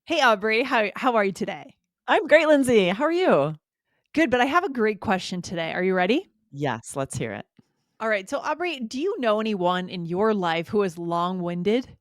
Hey Aubrey, how are you today? I'm great, Lindsay. How are you? Good, but I have a great question today. Are you ready? Yes, let's hear it. All right. So Aubrey, do you know anyone in your life who is long-winded?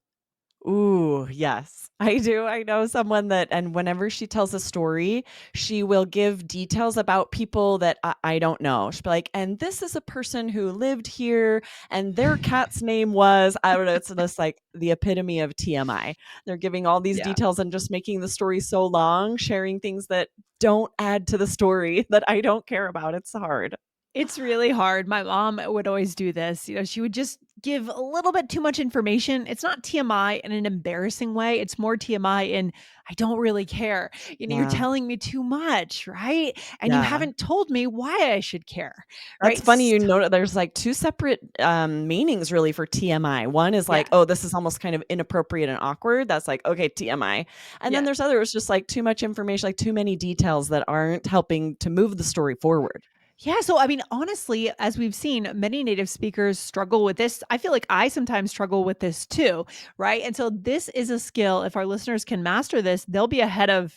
Ooh, yes, I do. I know someone that, and whenever she tells a story, she will give details about people that I don't know. She'll be like, and this is a person who lived here, and their cat's name was, I don't know, it's just like the epitome of TMI. They're giving all these Yeah. details and just making the story so long, sharing things that don't add to the story that I don't care about. It's hard. It's really hard. My mom would always do this. She would just give a little bit too much information. It's not TMI in an embarrassing way. It's more TMI in I don't really care. You're Yeah. telling me too much, right? And you Yeah. haven't told me why I should care, That's right? funny, you know, there's, like, 2 separate, meanings really for TMI. One is Yeah. like, "Oh, this is almost kind of inappropriate and awkward." That's like, "Okay, TMI." And then Yeah. there's others just, like, too much information, like, too many details that aren't helping to move the story forward. Yeah, so I mean, honestly, as we've seen, many native speakers struggle with this. I feel like I sometimes struggle with this too, right? And so this is a skill. If our listeners can master this, they'll be ahead of,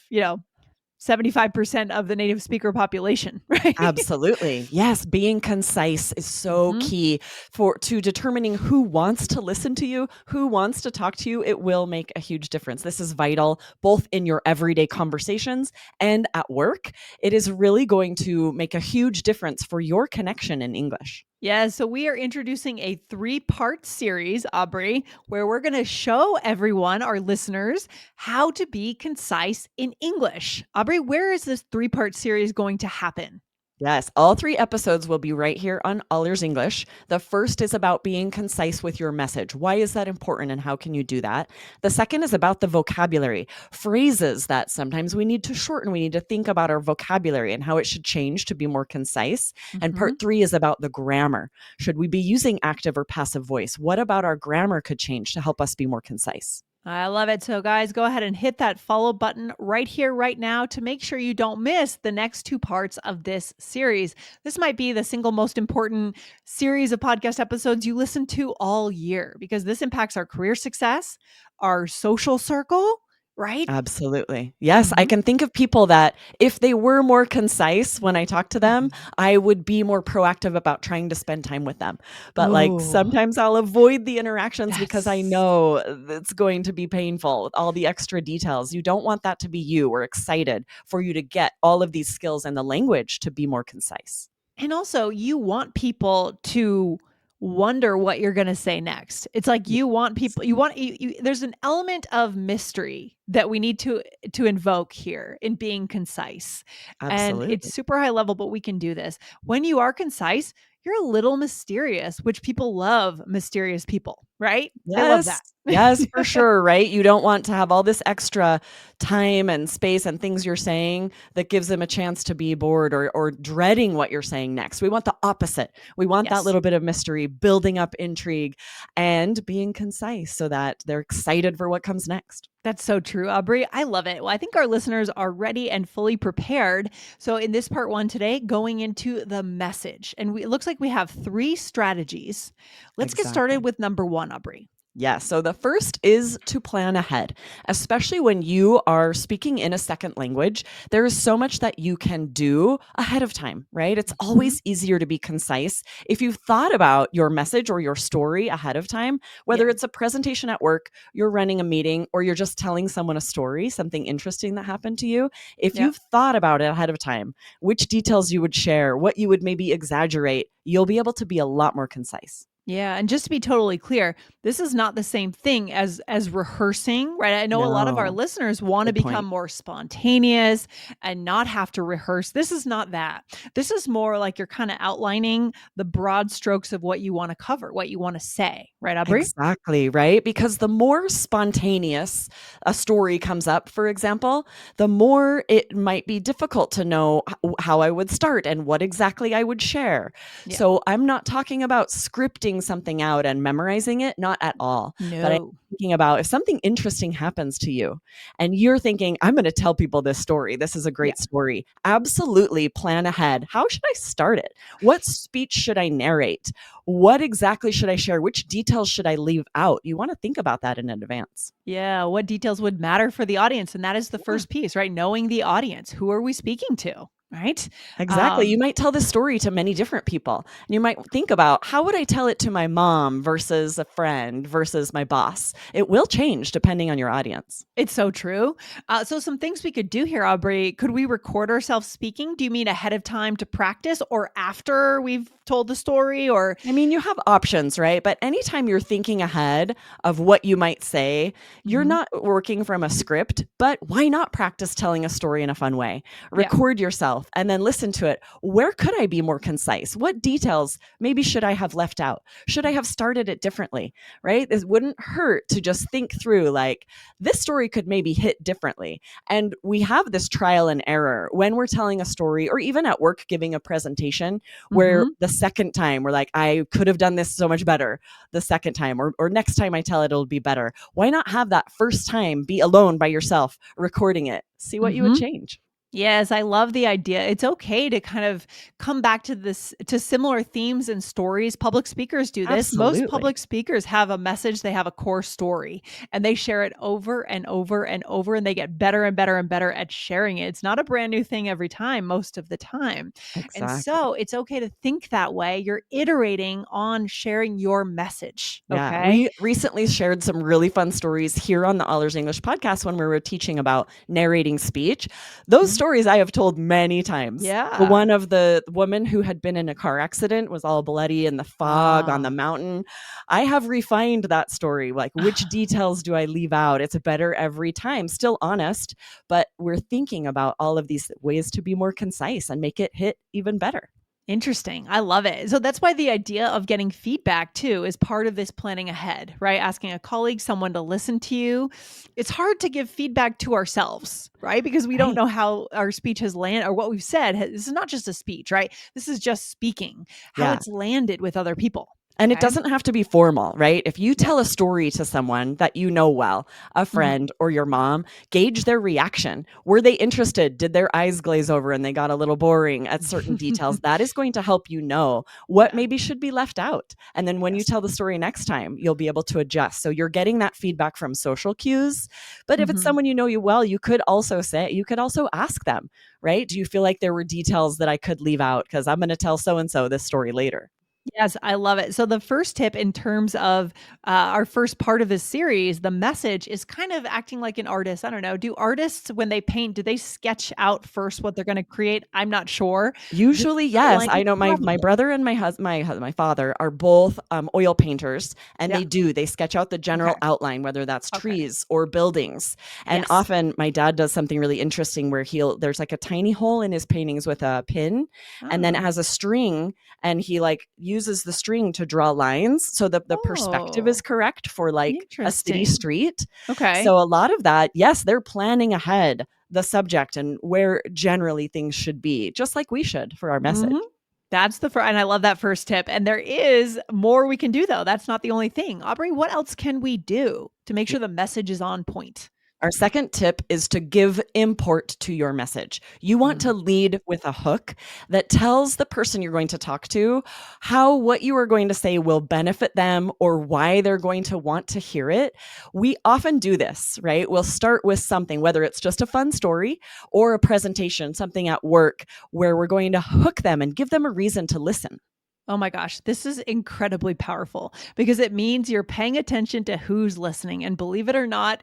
75% of the native speaker population, right? Absolutely. Yes, being concise is so Mhm. key for to determining who wants to listen to you, who wants to talk to you. It will make a huge difference. This is vital both in your everyday conversations and at work. It is really going to make a huge difference for your connection in English. Yeah, so we are introducing a three-part series, Aubrey, where we're going to show everyone, our listeners, how to be concise in English. Aubrey, where is this three-part series going to happen? Yes, all 3 episodes will be right here on All Ears English. The first is about being concise with your message. Why is that important and how can you do that? The second is about the vocabulary, phrases that sometimes we need to shorten. We need to think about our vocabulary and how it should change to be more concise. And Mhm. part 3 is about the grammar. Should we be using active or passive voice? What about our grammar could change to help us be more concise? I love it. So, guys, go ahead and hit that follow button right here, right now to make sure you don't miss the next two parts of this series. This might be the single most important series of podcast episodes you listen to all year because this impacts our career success, our social circle, right? Absolutely. Yes, I Mhm. can think of people that if they were more concise when I talk to them, Mhm. I would be more proactive about trying to spend time with them. But, like, Oh, sometimes I'll avoid the interactions because I yes. know it's going to be painful with all the extra details. You don't want that to be you. We're excited for you to get all of these skills and the language to be more concise. And also, you want people to wonder what you're going to say next. It's like you want Yes, people there's an element of mystery that we need to invoke here in being concise. And it's absolutely. super high level, but we can do this. When you are concise, you're a little mysterious, which people love mysterious people, right? They love Yes. that. Yes, for sure, right? You don't want to have all this extra time and space and things you're saying that gives them a chance to be bored or dreading what you're saying next. We want the opposite. We want that Yes. little bit of mystery, building up intrigue and being concise so that they're excited for what comes next. That's so true, Aubrey. I love it. Well, I think our listeners are ready and fully prepared. So, in this part one today, going into the message, and it looks like we have three strategies. Let's get started Exactly. with number one, Aubrey. Yeah. So the first is to plan ahead, especially when you are speaking in a second language. There is so much that you can do ahead of time, right? It's Mhm. always easier to be concise if you've thought about your message or your story ahead of time, whether Yeah. it's a presentation at work, you're running a meeting, or you're just telling someone a story, something interesting that happened to you. If Yeah. you've thought about it ahead of time, which details you would share, what you would maybe exaggerate, you'll be able to be a lot more concise. Yeah, and just to be totally clear, this is not the same thing as rehearsing, right? I know a lot of our No, listeners want to good become point. more spontaneous and not have to rehearse. This is not that. This is more like you're kind of outlining the broad strokes of what you want to cover, what you want to say, right, Aubrey? Exactly, right? Because the more spontaneous a story comes up, for example, the more it might be difficult to know how I would start and what exactly I would share. Yeah. So I'm not talking about scripting typing something out and memorizing it, not at all. But I'm No. thinking about if something interesting happens to you and you're thinking, I'm going to tell people this story. This is a Yeah. great story. Absolutely plan ahead. How should I start it? What speech should I narrate? What exactly should I share? Which details should I leave out? You want to think about that in advance. Yeah. What details would matter for the audience? And that is the Yeah. first piece, right? Knowing the audience. Who are we speaking to? Right. Exactly. You might tell this story to many different people. And you might think about how would I tell it to my mom versus a friend versus my boss? It will change depending on your audience. It's so true. So, some things we could do here, Aubrey. Could we record ourselves speaking? Do you mean ahead of time to practice or after we've told the story? Or, I mean, you have options, right? But anytime you're thinking ahead of what you might say, you're Mhm. not working from a script, but why not practice telling a story in a fun way? Yeah. Record yourself and then listen to it. Where could I be more concise? What details maybe should I have left out? Should I have started it differently, right? This wouldn't hurt to just think through like, this story could maybe hit differently. And we have this trial and error when we're telling a story or even at work giving a presentation where Mhm. the second time we're like, I could have done this so much better the second time, or next time I tell it, it'll be better. Why not have that first time be alone by yourself, recording it, see what you would Mhm. change? Yes, I love the idea. It's okay to kind of come back to this to similar themes and stories. Public speakers do this. Most Absolutely. public speakers have a message, they have a core story, and they share it over and over and over, and they get better and better and better at sharing it. It's not a brand new thing every time, most of the time. And Exactly. so it's okay to think that way. You're iterating on sharing your message. Yeah, Okay. we recently shared some really fun stories here on the Allers English podcast when we were teaching about narrating speech. Those Mhm. stories I have told many times. The Yeah. one of the woman who had been in a car accident was all bloody in the fog on the Ah. mountain. I have refined that story. Like, which details do I leave out? It's better every time. Still honest, but we're thinking about all of these ways to be more concise and make it hit even better. Interesting. I love it. So that's why the idea of getting feedback too is part of this planning ahead, right? Asking a colleague, someone to listen to you. It's hard to give feedback to ourselves, right? Because we don't Right. know how our speech has landed or what we've said. This is not just a speech, right? This is just speaking, how Yeah. it's landed with other people. And it Okay. doesn't have to be formal, right? If you Yeah. tell a story to someone that you know well, a Mhm. friend or your mom, gauge their reaction. Were they interested? Did their eyes glaze over and they got a little boring at certain details? That is going to help you know what Yeah. maybe should be left out. And then when you Yes. tell the story next time, you'll be able to adjust. So you're getting that feedback from social cues. But if it's Mhm. someone you know you well, you could also ask them, right? Do you feel like there were details that I could leave out? Because I'm going to tell so and so this story later. Yes, I love it. So the first tip in terms of our first part of this series, the message is kind of acting like an artist. I don't know. Do artists, when they paint, do they sketch out first what they're going to create? I'm not sure. Just Usually, yes. outline, I know my probably. brother and my father are both oil painters, and Yeah. they sketch out the Okay. general outline, whether that's Okay. trees or buildings. And Yes. often, my dad does something really interesting where there's like a tiny hole in his paintings with a pin, and then it Oh. has a string, and he like uses the string to draw lines so that the perspective is Oh, correct for like a city interesting. street. Okay. So a lot of that, yes, they're planning ahead the subject and where generally things should be, just like we should for our Mhm. message. That's the first, and I love that first tip. And there is more we can do, though. That's not the only thing. Aubrey, what else can we do to make sure the message is on point? Our second tip is to give import to your message. You want to Mm. lead with a hook that tells the person you're going to talk to how what you are going to say will benefit them or why they're going to want to hear it. We often do this, right? We'll start with something, whether it's just a fun story or a presentation, something at work where we're going to hook them and give them a reason to listen. Oh my gosh, this is incredibly powerful because it means you're paying attention to who's listening. And believe it or not,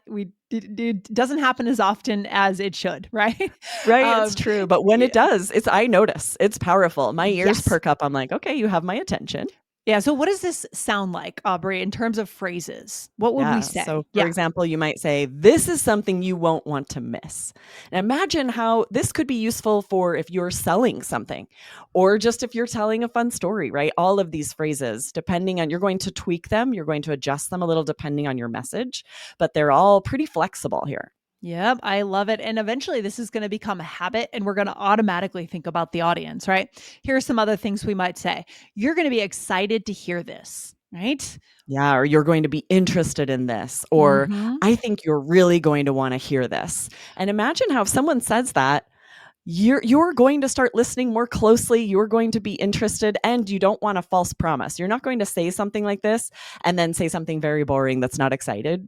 it doesn't happen as often as it should, right? Right, it's um, true, but when it yeah, does, I notice. It's powerful. My ears yes. perk up. I'm like, "Okay, you have my attention." Yeah. So, what does this sound like, Aubrey, in terms of phrases? What would we Yeah, so say? for Yeah. example, you might say, "This is something you won't want to miss." And imagine how this could be useful for if you're selling something or just if you're telling a fun story, right? All of these phrases, depending on you're going to tweak them, you're going to adjust them a little depending on your message, but they're all pretty flexible here. Yep, I love it. And eventually, this is going to become a habit, and we're going to automatically think about the audience, right? Here are some other things we might say. You're going to be excited to hear this. right? Yeah, or you're going to be interested in this, or Mhm. I think you're really going to want to hear this. And imagine how if someone says that, you're going to start listening more closely, you're going to be interested, and you don't want a false promise. You're not going to say something like this and then say something very boring that's not exciting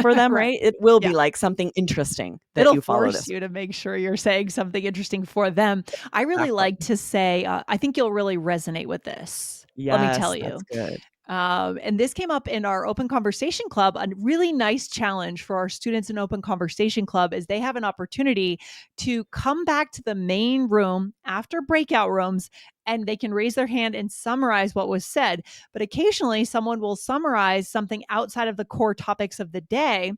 for them, Right. right? It will Yeah. be like something interesting that It'll you follow force this. you to make sure you're saying something interesting for them. I really Exactly. like to say, I think you'll really resonate with this. Let me tell Yes, that's you. good. And this came up in our open conversation club. A really nice challenge for our students in open conversation club is they have an opportunity to come back to the main room after breakout rooms, and they can raise their hand and summarize what was said. But occasionally someone will summarize something outside of the core topics of the day.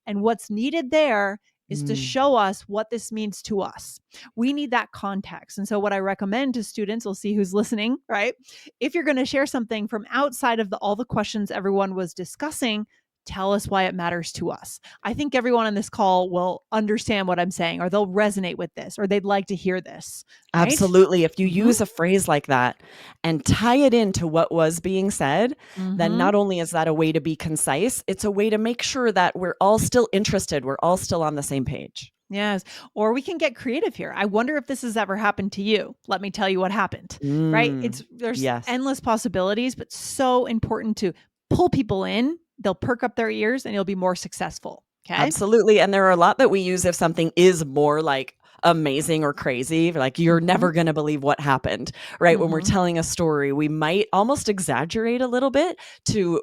And what's needed there is to Mm. show us what this means to us. We need that context. And so, what I recommend to students, we'll see who's listening, right? If you're going to share something from outside of all the questions everyone was discussing, tell us why it matters to us. I think everyone on this call will understand what I'm saying, or they'll resonate with this, or they'd like to hear this, right? Absolutely. If you Mm-hmm. use a phrase like that and tie it into what was being said, then Mm-hmm. not only is that a way to be concise, it's a way to make sure that we're all still interested. We're all still on the same page. Yes. Or we can get creative here. I wonder if this has ever happened to you. Let me tell you what happened, right? Mm, There's yes, endless possibilities, but so important to pull people in. They'll perk up their ears and you'll be more successful. Okay. absolutely. And there are a lot that we use if something is more like amazing or crazy, like you're Mm-hmm. never going to believe what happened, right? When we're Mm-hmm. telling a story, we might almost exaggerate a little bit to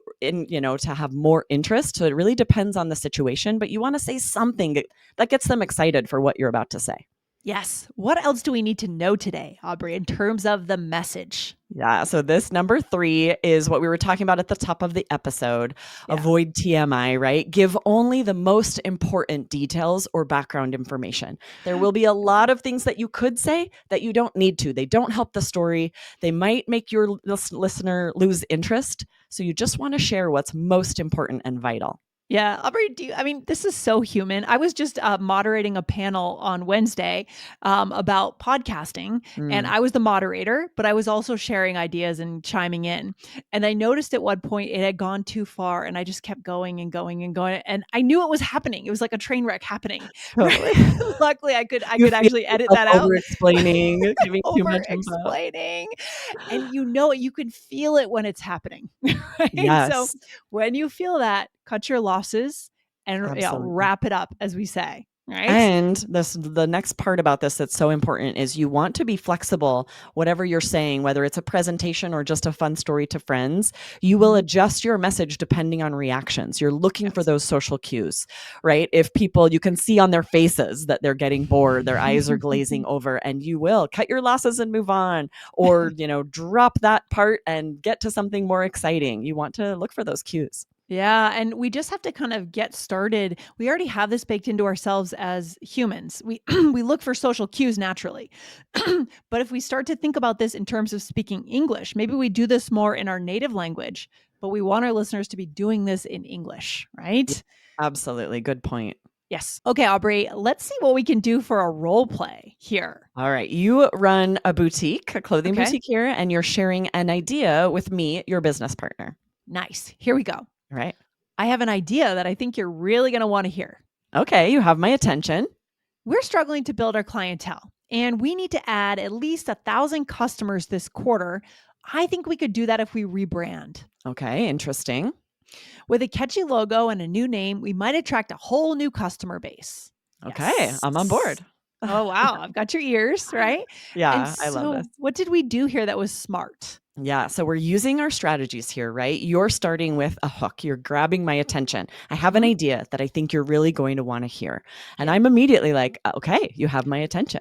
have more interest. So it really depends on the situation, but you want to say something that gets them excited for what you're about to say. Yes. What else do we need to know today, Aubrey, in terms of the message? Yeah. So this number 3 is what we were talking about at the top of the episode. Yeah. Avoid TMI, right? Give only the most important details or background information. There will be a lot of things that you could say that you don't need to. They don't help the story. They might make your listener lose interest. So you just want to share what's most important and vital. Yeah, Aubrey, I mean, this is so human. I was just moderating a panel on Wednesday about podcasting, and Mm. I was the moderator, but I was also sharing ideas and chiming in. And I noticed at one point it had gone too far, and I just kept going and going and going. And I knew it was happening. It was like a train wreck happening. Totally. Luckily, I You could feel actually edit yourself that out. over explaining, giving too Over much info. explaining, and you know it, you can feel it when it's happening, right? So Yes, when you feel that, cut your losses and absolutely. wrap it up, as we say, right? And the next part about this that's so important is you want to be flexible, whatever you're saying, whether it's a presentation or just a fun story to friends, you will Mhm. adjust your message depending on reactions. You're looking for Yes. those social cues, right? If people, you can see on their faces that they're getting bored, their eyes are glazing over, and you will cut your losses and move on, or, drop that part and get to something more exciting. You want to look for those cues. Yeah, and we just have to kind of get started. We already have this baked into ourselves as humans. We we look for social cues naturally. But if we start to think about this in terms of speaking English, maybe we do this more in our native language, but we want our listeners to be doing this in English, Yeah, right? absolutely. Good point. Yes. Okay, Aubrey, let's see what we can do for a role play here. All right. You run a boutique, a clothing Okay. boutique here, and you're sharing an idea with me, your business partner. Nice. Here we go. All right. I have an idea that I think you're really going to want to hear. Okay. You have my attention. We're struggling to build our clientele, and we need to add at least 1,000 customers this quarter. I think we could do that if we rebrand. Okay. Interesting. With a catchy logo and a new name, we might attract a whole new customer base. Okay. Yes. I'm on board. Oh, wow. I've got your ears, right? And Yeah. I love this. so, what did we do here that was smart? Yeah. So we're using our strategies here, right? You're starting with a hook. You're grabbing my attention. I have an Mhm. idea that I think you're really going to want to hear. And Yeah. I'm immediately like, okay, you have my attention.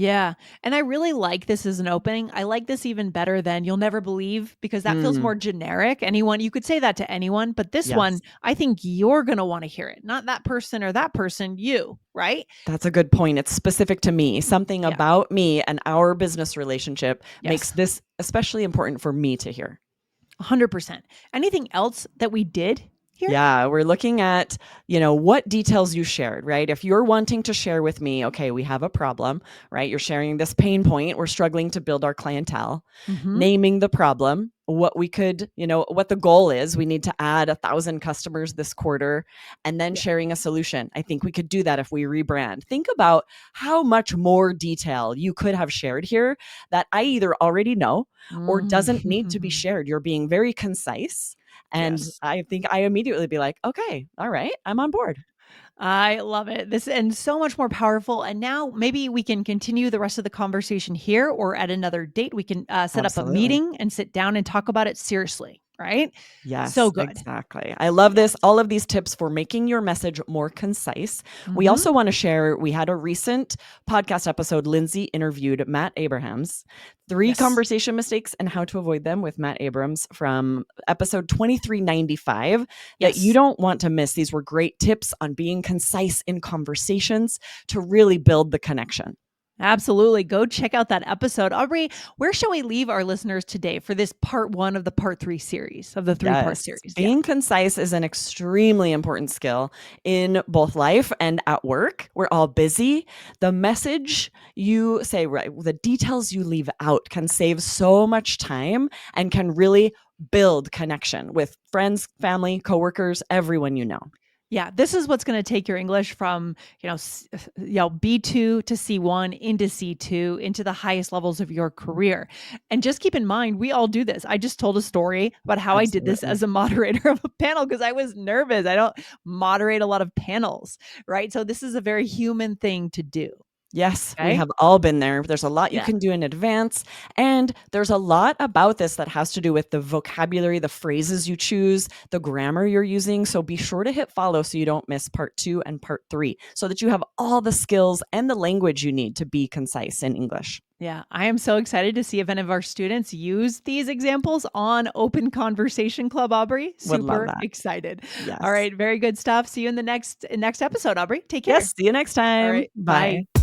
Yeah. And I really like this as an opening. I like this even better than You'll Never Believe because that feels Mm, more generic. Anyone, you could say that to anyone, but this one, yes. I think you're going to want to hear it. Not that person or that person, you, right? That's a good point. It's specific to me. Something Yeah. about me and our business relationship makes Yes. this especially important for me to hear. 100%. Anything else that we did? here? Yeah, we're looking at, what details you shared, right? If you're wanting to share with me, okay, we have a problem, right? You're sharing this pain point. We're struggling to build our clientele, Mm-hmm. naming the problem, what we could, what the goal is. We need to add 1,000 customers this quarter, and then Yeah. sharing a solution. I think we could do that if we rebrand. Think about how much more detail you could have shared here that I either already know or doesn't need to be Mm. shared. You're being very concise. And Yes. I think I immediately be like, okay, all right, I'm on board. I love it. This and so much more powerful. And now maybe we can continue the rest of the conversation here or at another date. We can set up a Absolutely. meeting and sit down and talk about it seriously. Right. So Yes, good. exactly. I love Yes. this. All of these tips for making your message more concise. We Hmm. also want to share, we had a recent podcast episode. Lindsay interviewed Matt Abrahams, 3 Yes. conversation mistakes and how to avoid them with Matt Abrams from episode 2395 that you Yes. don't want to miss. These were great tips on being concise in conversations to really build the connection. Absolutely. Go check out that episode. Aubrey, where shall we leave our listeners today for this part 1 of the part 3 series, of the 3-part Yes, series? Yeah. being concise is an extremely important skill in both life and at work. We're all busy. The message you say, right, the details you leave out can save so much time and can really build connection with friends, family, coworkers, everyone you know. Yeah, this is what's going to take your English from, B2 to C1 into C2 into the highest levels of your career. And just keep in mind, we all do this. I just told a story about how I did this Absolutely. as a moderator of a panel because I was nervous. I don't moderate a lot of panels, right? So this is a very human thing to do. Yes, we Okay? have all been there. There's a lot you Yeah. can do in advance. And there's a lot about this that has to do with the vocabulary, the phrases you choose, the grammar you're using. So be sure to hit follow so you don't miss part 2 and part 3 so that you have all the skills and the language you need to be concise in English. Yeah, I am so excited to see if any of our students use these examples on Open Conversation Club, Aubrey. Would love Super that. excited. All Yes. right, very good stuff. See you in the next episode, Aubrey. Take care. Yes. See you next All time. right, Bye. bye.